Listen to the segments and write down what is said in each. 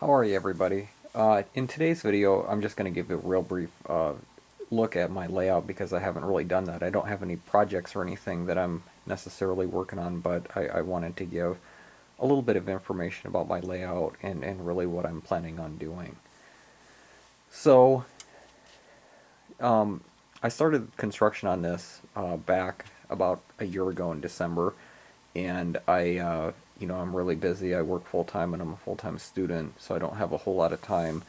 How are you, everybody? In today's video, I'm just going to give you a real brief look at my layout because I haven't really done that. I don't have any projects or anything that I'm necessarily working on, but I wanted to give a little bit of information about my layout and really what I'm planning on doing. So, I started construction on this back about a year ago in December, and I'm really busy. I work full time and I'm a full time student, so I don't have a whole lot of time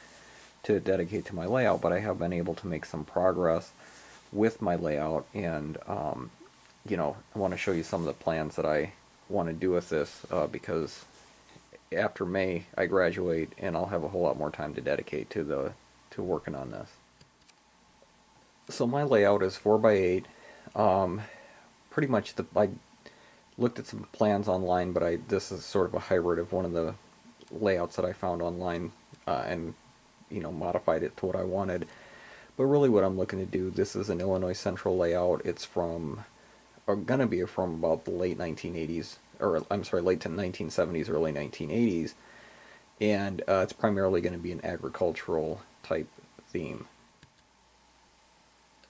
to dedicate to my layout, but I have been able to make some progress with my layout, and I want to show you some of the plans that I want to do with this because after May I graduate and I'll have a whole lot more time to dedicate to working on this. So my layout is 4 by 8. Um, Pretty much I looked at some plans online, but this is sort of a hybrid of one of the layouts that I found online and modified it to what I wanted. But really, what I'm looking to do, this is an Illinois Central layout. It's from, or gonna be from about the late 1980s, or I'm sorry, late to 1970s, early 1980s, and it's primarily going to be an agricultural type theme.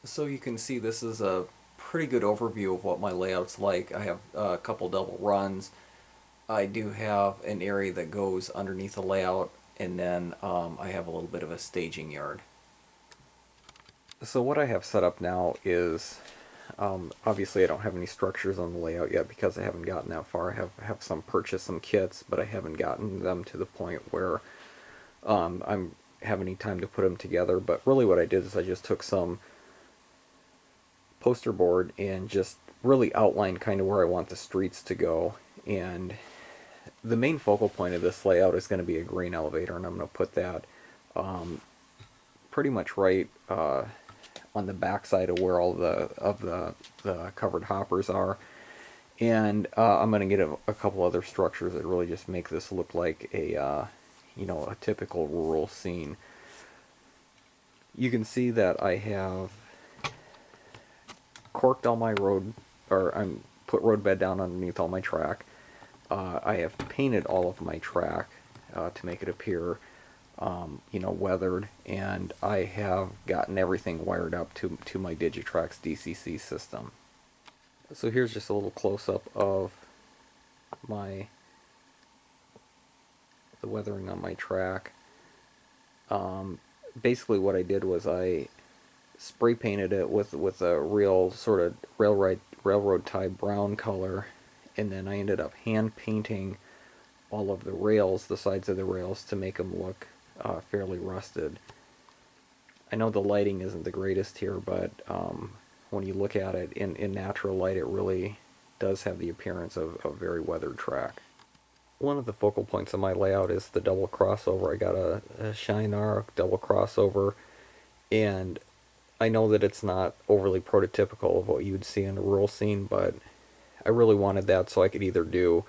So you can see this is a pretty good overview of what my layout's like. I have a couple double runs. I do have an area that goes underneath the layout, and then I have a little bit of a staging yard. So what I have set up now is, obviously I don't have any structures on the layout yet because I haven't gotten that far. I have purchased some kits, but I haven't gotten them to the point where I'm have any time to put them together. But really what I did is I just took some poster board and just really outlined kind of where I want the streets to go. And the main focal point of this layout is going to be a grain elevator, and I'm going to put that pretty much right on the backside of where all the covered hoppers are. And I'm going to get a couple other structures that really just make this look like a typical rural scene. You can see that I have corked all my road, or I'm put road bed down underneath all my track. I have painted all of my track to make it appear, weathered, and I have gotten everything wired up to my Digitrax DCC system. So here's just a little close-up of my the weathering on my track. Basically, what I did was I spray painted it with a real sort of railroad tie brown color, and then I ended up hand painting all of the rails, the sides of the rails, to make them look fairly rusted. I know the lighting isn't the greatest here, but when you look at it in natural light, it really does have the appearance of a very weathered track. One of the focal points of my layout is the double crossover. I got a Shine Arc double crossover, and I know that it's not overly prototypical of what you'd see in a rural scene, but I really wanted that so I could either do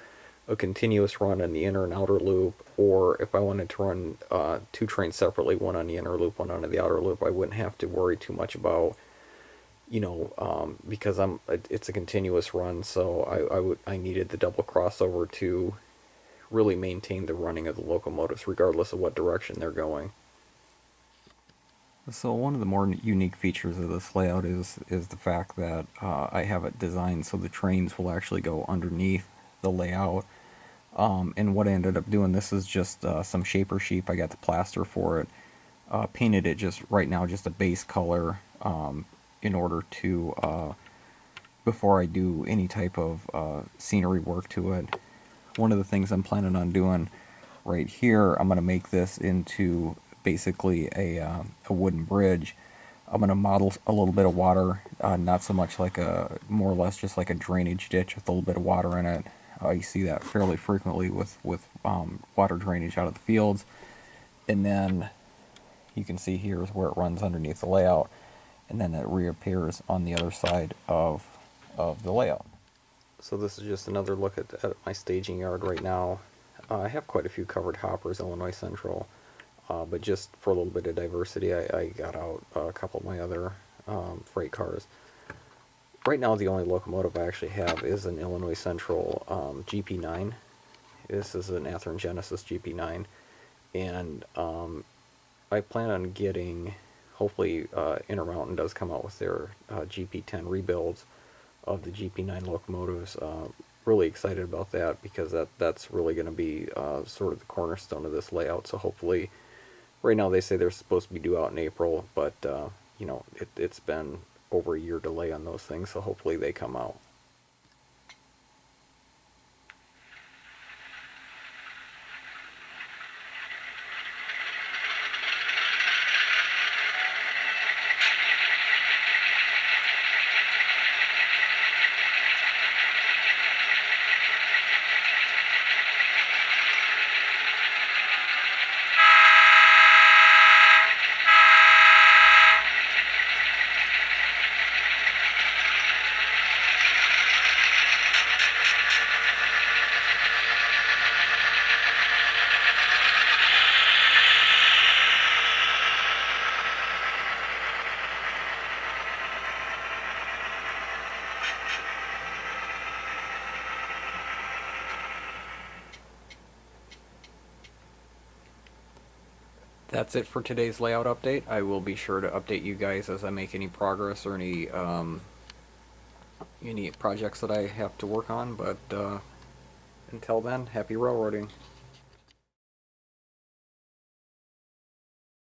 a continuous run in the inner and outer loop, or if I wanted to run two trains separately, one on the inner loop, one on the outer loop, I wouldn't have to worry too much about, because it's a continuous run, so I needed the double crossover to really maintain the running of the locomotives regardless of what direction they're going. So one of the more unique features of this layout is the fact that I have it designed so the trains will actually go underneath the layout. And what I ended up doing, this is just some shaper sheep. I got the plaster for it. Painted it just right now, just a base color in order to, before I do any type of scenery work to it. One of the things I'm planning on doing right here, I'm going to make this into basically a wooden bridge. I'm going to model a little bit of water, not so much like more or less just like a drainage ditch with a little bit of water in it. You see that fairly frequently with water drainage out of the fields. And then you can see here is where it runs underneath the layout, and then it reappears on the other side of the layout. So this is just another look at my staging yard right now. I have quite a few covered hoppers, Illinois Central, but just for a little bit of diversity, I got out a couple of my other freight cars. Right now, the only locomotive I actually have is an Illinois Central GP9. This is an Athearn Genesis GP9, and I plan on getting, hopefully Intermountain does come out with their GP10 rebuilds of the GP9 locomotives. Really excited about that because that's really going to be sort of the cornerstone of this layout. So hopefully, right now they say they're supposed to be due out in April, but you know, it's been over a year delay on those things, so hopefully they come out. That's it for today's layout update. I will be sure to update you guys as I make any progress or any projects that I have to work on. But until then, happy railroading.